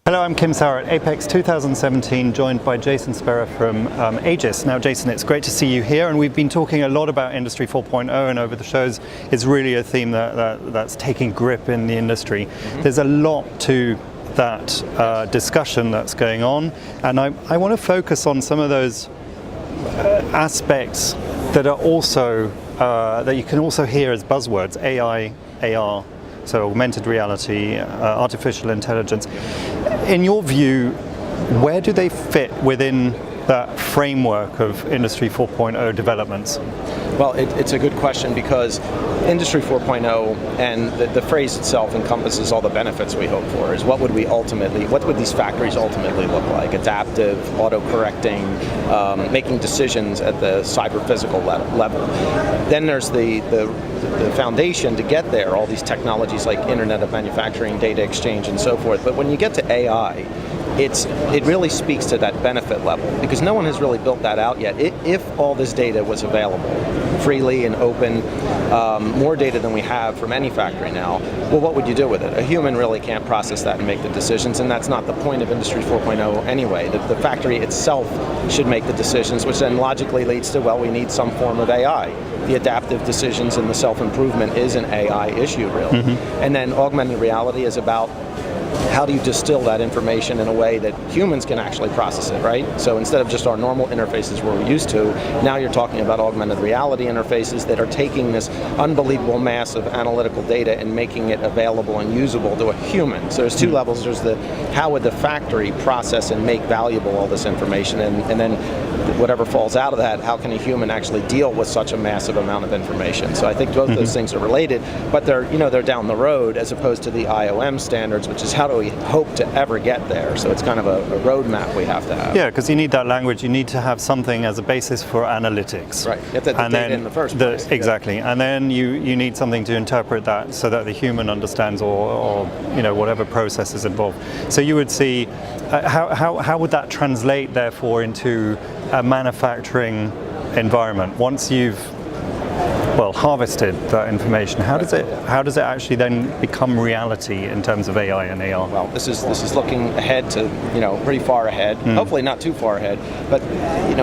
Hello, I'm Kim Sauer at Apex 2017, joined by Jason Sperrer from Aegis. Now, Jason, it's great to see you here, and we've been talking a lot about Industry 4.0, and over the shows, it's really a theme that's taking grip in the industry. There's a lot to that discussion that's going on, and I want to focus on some of those aspects that are also that you can also hear as buzzwords: AI, AR. So augmented reality, artificial intelligence. In your view, where do they fit within that framework of Industry 4.0 developments? Well, it's a good question, because Industry 4.0 and the phrase itself encompasses all the benefits we hope for. Is what would these factories ultimately look like? Adaptive, auto-correcting, making decisions at the cyber-physical level. Then there's the foundation to get there, all these technologies like Internet of Manufacturing, data exchange, and so forth. But when you get to AI, it really speaks to that benefit level, because no one has really built that out yet. If all this data was available freely and open, more data than we have from any factory now, well, what would you do with it? A human really can't process that and make the decisions, and that's not the point of Industry 4.0 anyway. The factory itself should make the decisions, which then logically leads to, well, we need some form of AI. The adaptive decisions and the self-improvement is an AI issue, really. And then augmented reality is about how do you distill that information in a way that humans can actually process it, right? So instead of just our normal interfaces we're used to, now you're talking about augmented reality interfaces that are taking this unbelievable mass of analytical data and making it available and usable to a human. So there's two levels. There's the how would the factory process and make valuable all this information, and then whatever falls out of that, how can a human actually deal with such a massive amount of information? So I think both those things are related, but they're down the road, as opposed to the IOM standards, which is how do we hope to ever get there. So it's kind of a roadmap we have to have. Yeah, because you need that language. You need to have something as a basis for analytics. Right, get the data in the first place. Exactly, and then you need something to interpret that so that the human understands, or whatever process is involved. So you would see, how would that translate, therefore, into a manufacturing environment once you've harvested that information? How does it actually then become reality in terms of AI and AR? Well, this is looking ahead to pretty far ahead. Hopefully not too far ahead, but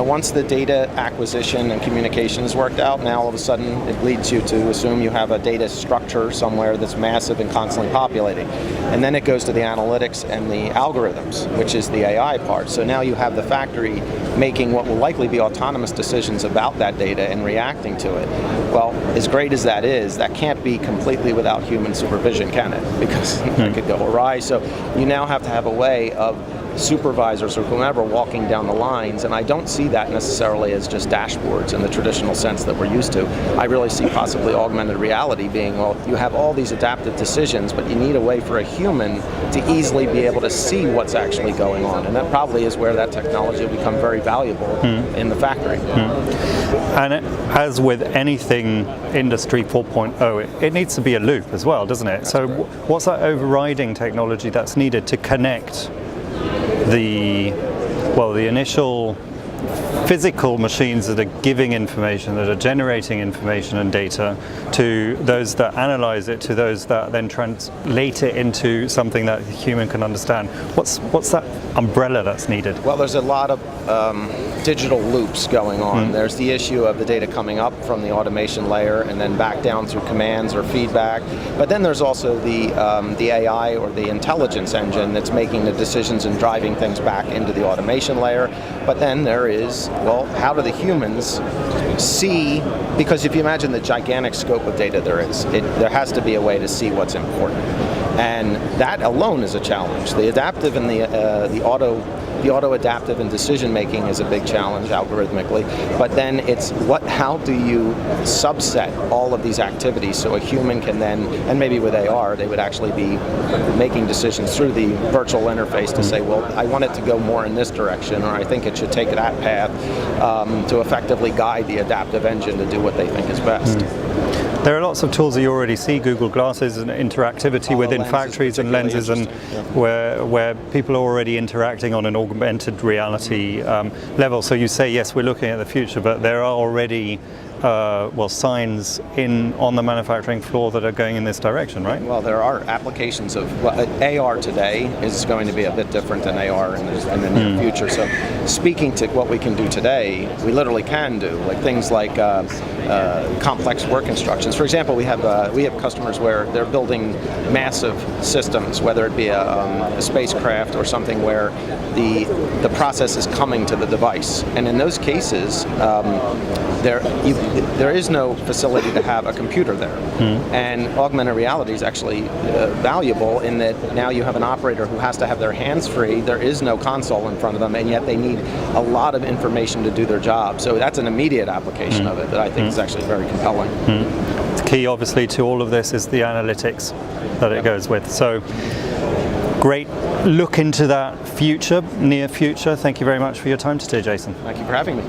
once the data acquisition and communication is worked out, now all of a sudden it leads you to assume you have a data structure somewhere that's massive and constantly populating, and then it goes to the analytics and the algorithms, which is the AI part. So now you have the factory making what will likely be autonomous decisions about that data and reacting to it. Well, as great as that is, that can't be completely without human supervision, can it? Because it could go awry. So you now have to have a way of supervisors or whomever walking down the lines, and I don't see that necessarily as just dashboards in the traditional sense that we're used to. I really see possibly augmented reality being, well, you have all these adaptive decisions, but you need a way for a human to easily be able to see what's actually going on, and that probably is where that technology will become very valuable in the factory. And as with anything Industry 4.0, it needs to be a loop as well, doesn't it? So what's that overriding technology that's needed to connect the initial physical machines that are giving information, that are generating information and data, to those that analyze it, to those that then translate it into something that the human can understand? What's that umbrella that's needed? Well, there's a lot of digital loops going on. There's the issue of the data coming up from the automation layer and then back down through commands or feedback. But then there's also the AI, or the intelligence engine, that's making the decisions and driving things back into the automation layer. But then there is, well, how do the humans see? Because if you imagine the gigantic scope of data there has to be a way to see what's important. And that alone is a challenge. The adaptive and the auto-adaptive and decision-making is a big challenge algorithmically, but then it's how do you subset all of these activities so a human can then, and maybe with AR, they would actually be making decisions through the virtual interface to say, well, I want it to go more in this direction, or I think it should take that path, to effectively guide the adaptive engine to do what they think is best. There are lots of tools that you already see, Google Glasses and interactivity within factories and lenses, and where people are already interacting on an augmented reality level. So you say, yes, we're looking at the future, but there are already signs on the manufacturing floor that are going in this direction, right? Well, there are applications of AR today is going to be a bit different than AR in the near future. So, speaking to what we can do today, we literally can do things like complex work instructions. For example, we have customers where they're building massive systems, whether it be a spacecraft or something where the process is coming to the device, and in those cases, there is no facility to have a computer there. And augmented reality is actually valuable in that now you have an operator who has to have their hands free. There is no console in front of them, and yet they need a lot of information to do their job. So that's an immediate application of it that I think is actually very compelling. The key, obviously, to all of this is the analytics that it goes with. So, great look into that future, near future. Thank you very much for your time today, Jason. Thank you for having me.